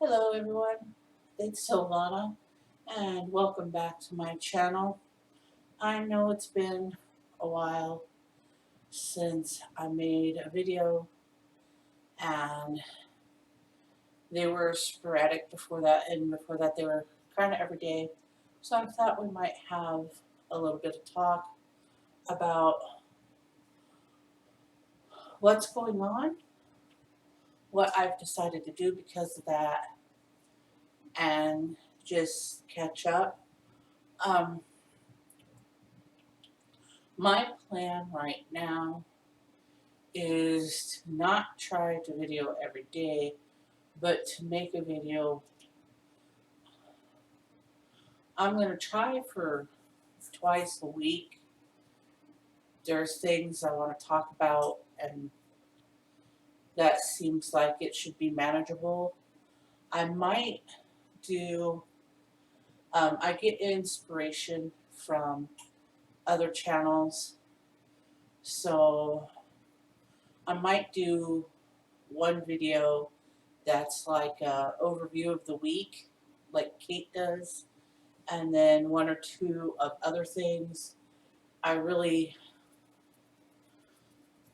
Hello everyone, it's Silvana and welcome back to my channel. I know it's been a while since I made a video and they were sporadic before that, and before that they were kind of every day. So I thought we might have a little bit of talk about what's going on, what I've decided to do because of that, and just catch up. Um, my plan right now is to not try to video every day, but to make a video. I'm going to try for twice a week. There's things I want to talk about, and that seems like it should be manageable. I might do, I get inspiration from other channels, so I might do one video that's like an overview of the week, like Kate does, and then one or two of other things. I really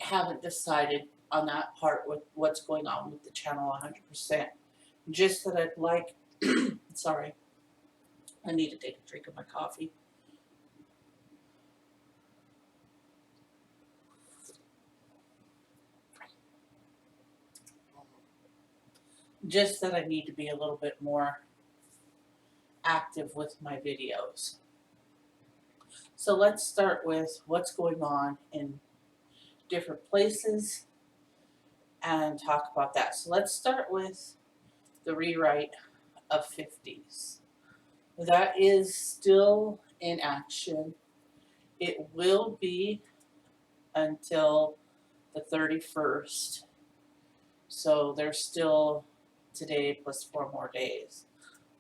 haven't decided on that part with what's going on with the channel 100%. Just that I'd like, sorry, I need to take a drink of my coffee. Just that I need to be a little bit more active with my videos. So let's start with what's going on in different places and talk about that. So let's start with the rewrite of 50s. That is still in action. It will be until the 31st. So there's still today plus 4 more days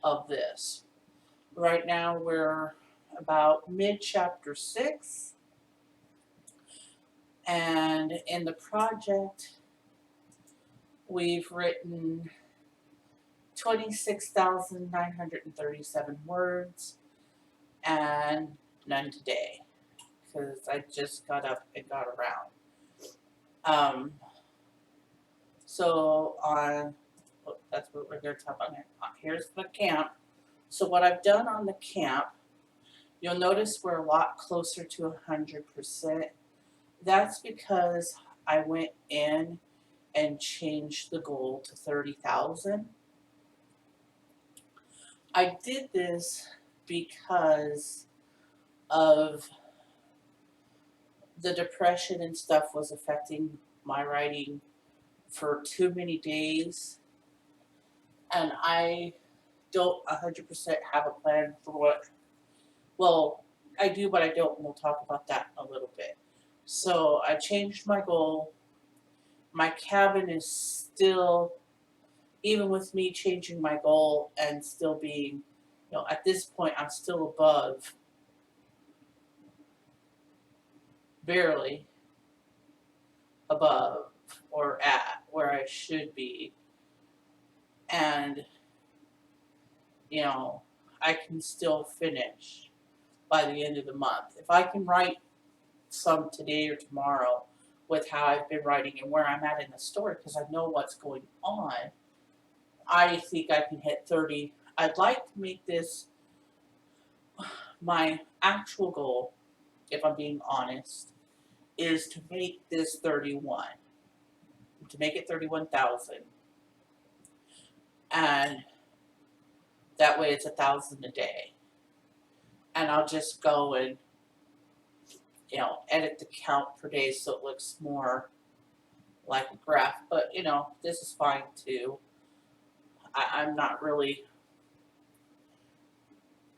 of this. Right now we're about mid-chapter 6. And in the project, we've written 26,937 words and none today because I just got up and got around. So on, that's what we're going to talk about here. Here's the camp. So what I've done on the camp, you'll notice we're a lot closer to 100%. That's because I went in and changed the goal to 30,000. I did this because of the depression and stuff was affecting my writing for too many days, and I don't 100% have a plan for what, well, I do, but I don't, and we'll talk about that in a little bit. So I changed my goal. My cabin is still, even with me changing my goal and still being, at this point, I'm still above, barely above or at where I should be. And, I can still finish by the end of the month. If I can write some today or tomorrow with how I've been writing and where I'm at in the story, because I know what's going on, I think I can hit 30. I'd like to make this my actual goal, if I'm being honest, is to make this 31, to make it 31,000. And that way it's 1,000 a day. And I'll just go and, edit the count per day so it looks more like a graph. But, this is fine too. I'm not really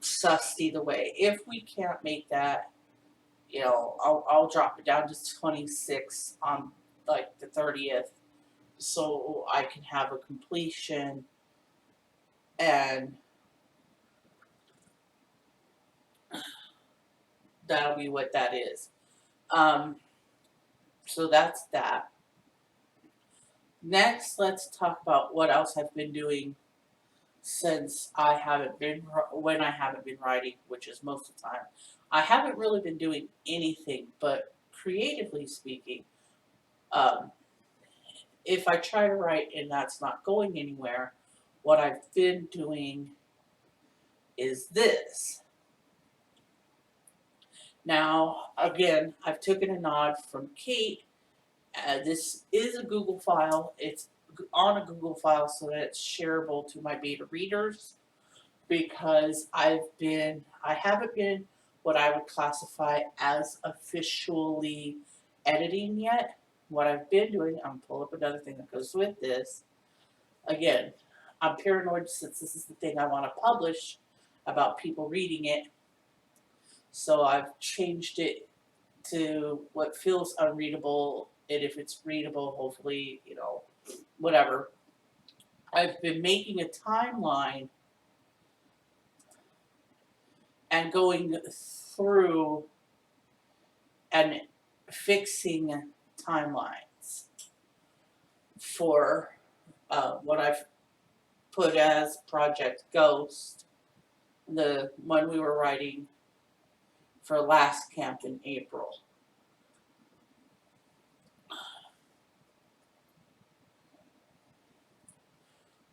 sussed either way. If we can't make that, I'll drop it down to 26 on like the 30th so I can have a completion, and that'll be what that is. So that's that. Next, let's talk about what else I've been doing since I haven't been, when I haven't been writing, which is most of the time, I haven't really been doing anything, but creatively speaking, um, if I try to write and that's not going anywhere, what I've been doing is this. Now, again, I've taken a nod from Kate. This is a Google file. It's on a Google file so that it's shareable to my beta readers, because I haven't been what I would classify as officially editing yet. What I've been doing, I'm pull up another thing that goes with this. Again, I'm paranoid since this is the thing I want to publish about people reading it. So I've changed it to what feels unreadable, and if it's readable, hopefully, whatever. I've been making a timeline and going through and fixing timelines for what I've put as Project Ghost, the one we were writing for last camp in April.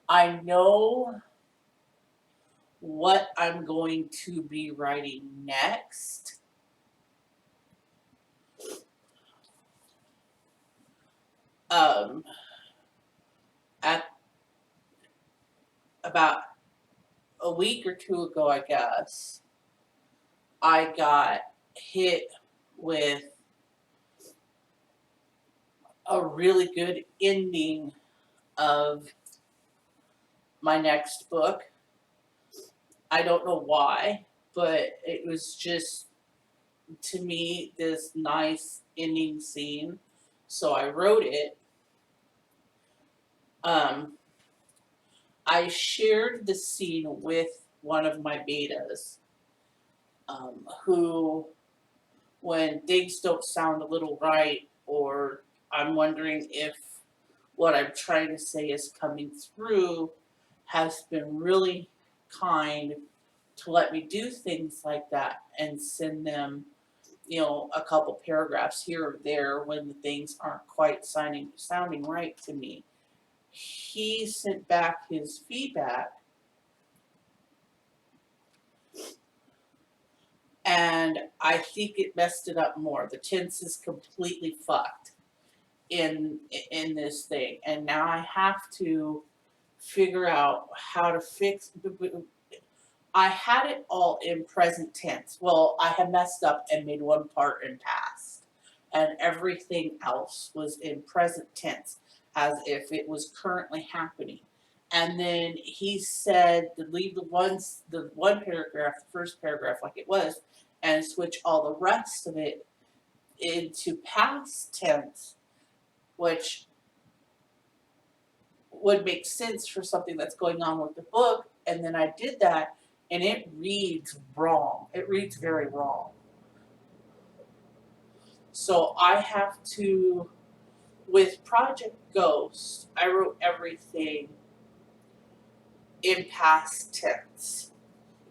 I know what I'm going to be writing next. At about a week or two ago, I guess, I got hit with a really good ending of my next book. I don't know why, but it was just, to me, this nice ending scene. So I wrote it. I shared the scene with one of my betas, who, when things don't sound a little right, or I'm wondering if what I'm trying to say is coming through, has been really kind to let me do things like that and send them, a couple paragraphs here or there when the things aren't quite sounding right to me. He sent back his feedback, and I think it messed it up more. The tense is completely fucked in this thing, and now I have to figure out how to fix. I had it all in present tense. Well, I had messed up and made one part in past, and everything else was in present tense, as if it was currently happening. And then he said to leave the one paragraph, the first paragraph, like it was, and switch all the rest of it into past tense, which would make sense for something that's going on with the book. And then I did that, and it reads wrong. It reads very wrong. So I have to, with Project Ghost, I wrote everything in past tense.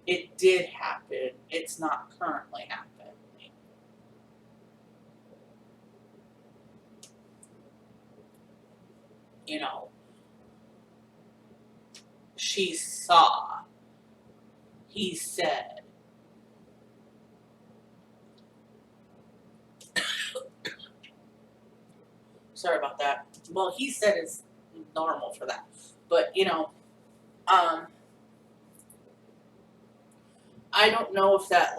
It did happen. It's not currently happening. You know, she saw, he said. Sorry about that. Well, he said it's normal for that. But, I don't know if that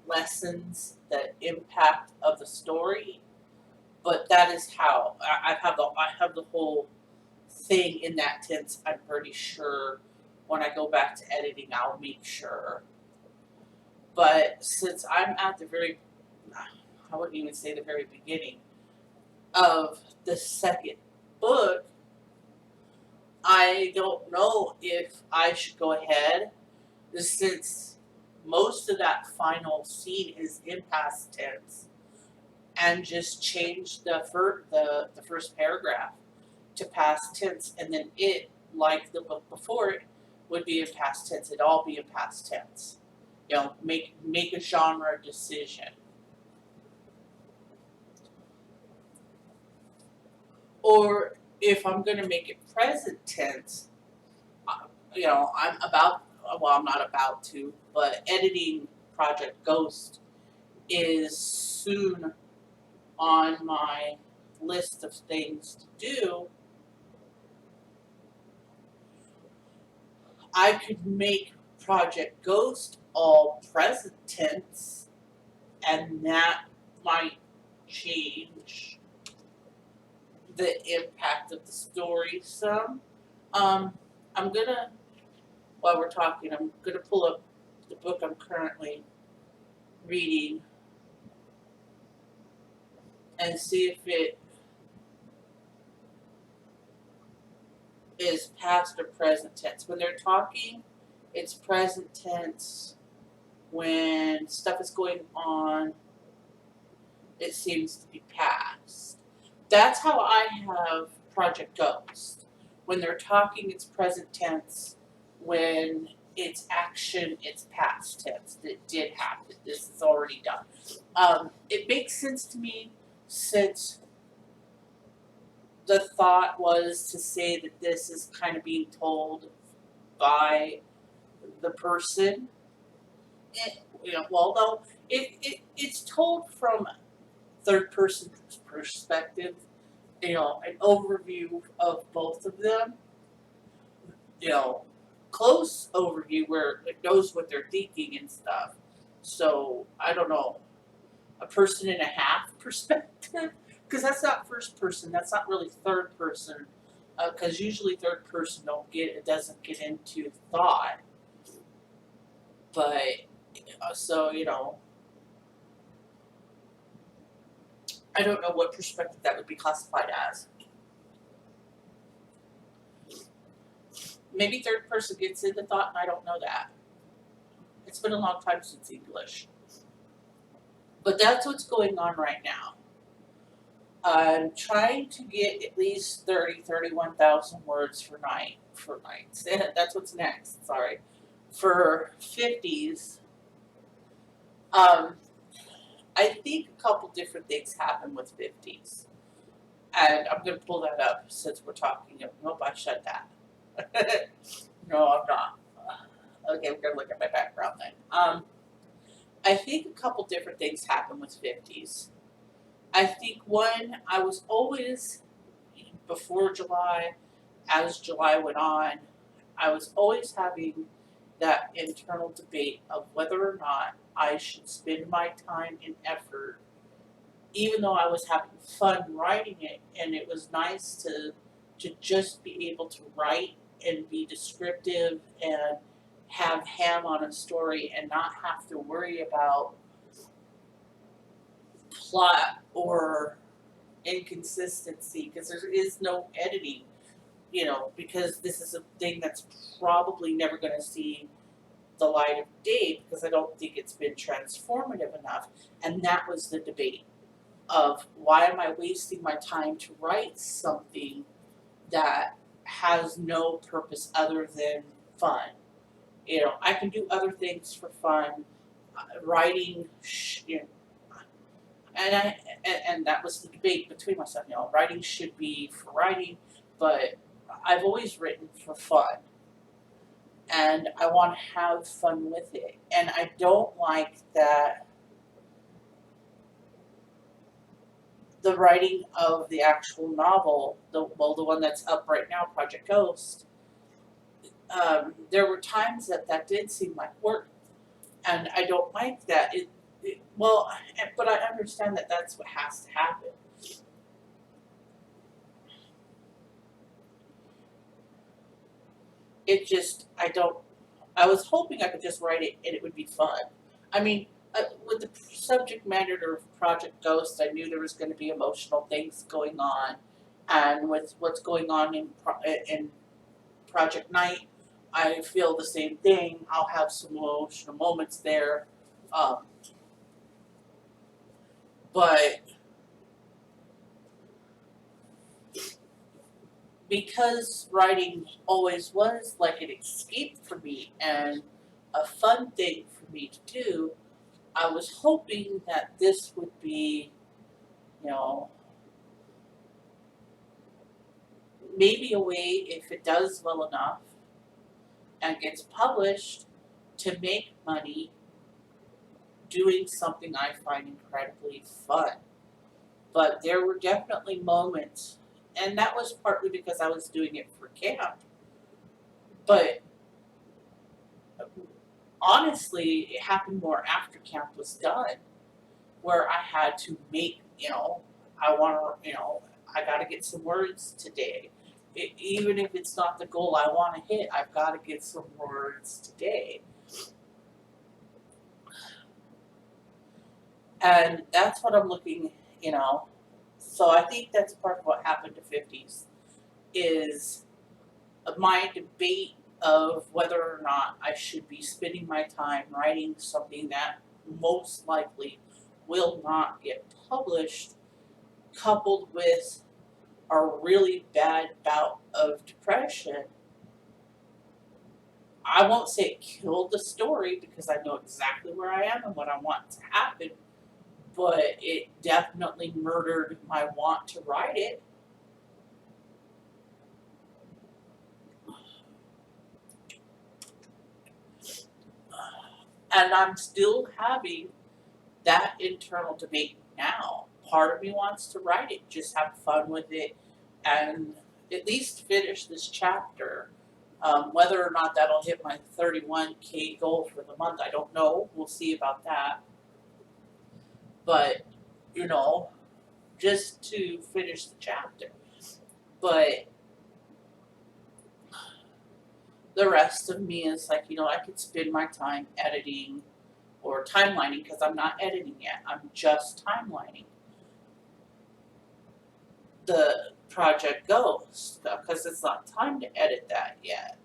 lessens the impact of the story, but that is how I have the whole thing in that tense. I'm pretty sure when I go back to editing, I'll make sure. But since I'm at the very, I wouldn't even say the very beginning of the second book, I don't know if I should go ahead, since most of that final scene is in past tense, and just change the first paragraph to past tense, and then it, like the book before it, would be in past tense. It'd all be in past tense. You know, make a genre decision. Or if I'm going to make it present tense, you know, I'm not about to, but editing Project Ghost is soon on my list of things to do. I could make Project Ghost all present tense, and that might change the impact of the story some. I'm gonna, while we're talking, I'm gonna pull up the book I'm currently reading and see if it is past or present tense. When they're talking, it's present tense. When stuff is going on, it seems to be past. That's how I have Project Ghost. When they're talking, it's present tense. When it's action, it's past tense. It did happen. This is already done. It makes sense to me since the thought was to say that this is kind of being told by the person. You know, well, no, it's told from third person perspective, you know, an overview of both of them, you know, close overview where it knows what they're thinking and stuff. So, I don't know, a person and a half perspective, because that's not first person, that's not really third person, because usually third person doesn't get into thought, but, so, you know, I don't know what perspective that would be classified as. Maybe third person gets into thought and I don't know that. It's been a long time since English. But that's what's going on right now. I'm trying to get at least 31,000 words for nights. That's what's next, sorry. For 50s. I think a couple different things happen with 50s. And I'm going to pull that up since we're talking. Nope, I shut that. No, I'm not. Okay, we're going to look at my background then. I think a couple different things happen with 50s. I think one, I was always, before July, as July went on, I was always having that internal debate of whether or not I should spend my time and effort, even though I was having fun writing it, and it was nice to just be able to write and be descriptive and have ham on a story and not have to worry about plot or inconsistency, because there is no editing, you know, because this is a thing that's probably never going to see the light of day, because I don't think it's been transformative enough. And that was the debate of, why am I wasting my time to write something that has no purpose other than fun? You know, I can do other things for fun. Writing, you know, and that was the debate between myself. You know, writing should be for writing, but I've always written for fun, and I want to have fun with it. And I don't like that the writing of the actual novel, the one that's up right now, Project Ghost. There were times that did seem like work, and I don't like that. But I understand that that's what has to happen. I was hoping I could just write it and it would be fun. I mean, with the subject matter of Project Ghost, I knew there was going to be emotional things going on, and with what's going on in Project Night, I feel the same thing. I'll have some emotional moments there, um, but because writing always was like an escape for me and a fun thing for me to do, I was hoping that this would be, you know, maybe a way, if it does well enough and gets published, to make money doing something I find incredibly fun. But there were definitely moments, and that was partly because I was doing it for camp. But honestly, it happened more after camp was done, where I had to make, I want to, I got to get some words today. Even if it's not the goal I want to hit, I've got to get some words today. And that's what I'm looking, you know. So I think that's part of what happened to 50s is my debate of whether or not I should be spending my time writing something that most likely will not get published, coupled with a really bad bout of depression. I won't say it killed the story because I know exactly where I am and what I want to happen, but it definitely murdered my want to write it. And I'm still having that internal debate now. Part of me wants to write it, just have fun with it, and at least finish this chapter. Whether or not that'll hit my 31K goal for the month, I don't know. We'll see about that. But, just to finish the chapter. But the rest of me is like, I could spend my time editing or timelining because I'm not editing yet. I'm just timelining the project goes because it's not time to edit that yet.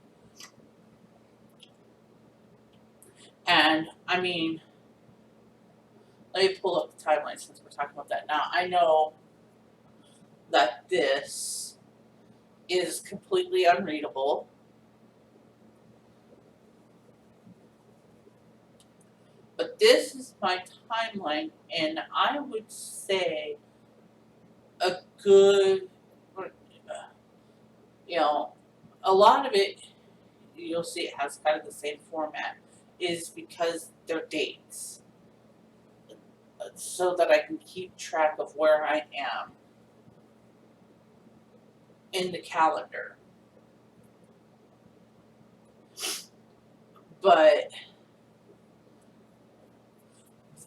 And I mean, let me pull up the timeline since we're talking about that now. I know that this is completely unreadable. But this is my timeline, and I would say a good, a lot of it, you'll see it has kind of the same format, is because they're dates. So that I can keep track of where I am in the calendar. But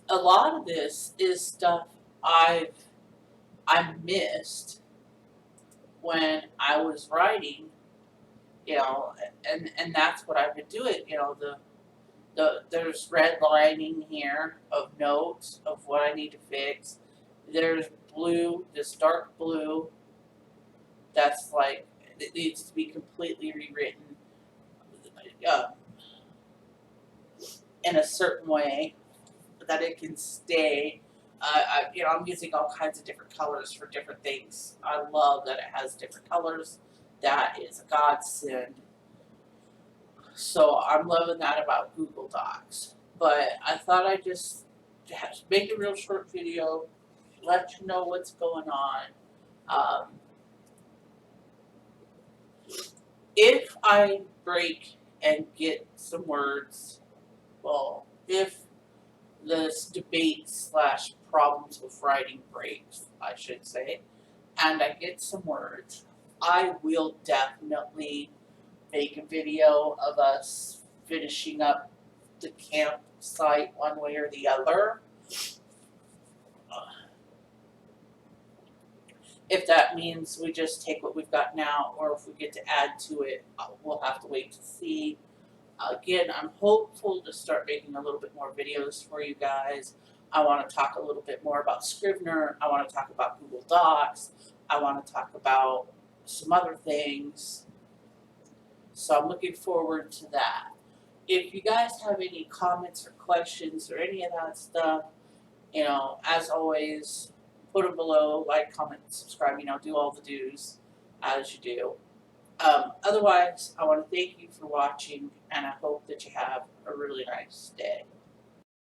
a lot of this is stuff I missed when I was writing, and that's what I've been doing. There's redlining here of notes of what I need to fix. There's blue, this dark blue, that's like it needs to be completely rewritten uh, in a certain way that it can stay. I'm using all kinds of different colors for different things. I love that it has different colors. That is a godsend. So I'm loving that about Google Docs. But I thought I'd just make a real short video, let you know what's going on. If I break and get some words, well, if this debate / problems with writing breaks, I should say, and I get some words, I will definitely make a video of us finishing up the campsite one way or the other. If that means we just take what we've got now, or if we get to add to it, we'll have to wait to see. Again, I'm hopeful to start making a little bit more videos for you guys. I want to talk a little bit more about Scrivener. I want to talk about Google Docs. I want to talk about some other things. So I'm looking forward to that. If you guys have any comments or questions or any of that stuff, as always, put them below, like, comment, subscribe, do all the do's. as you do. Otherwise, I want to thank you for watching, and I hope that you have a really nice day.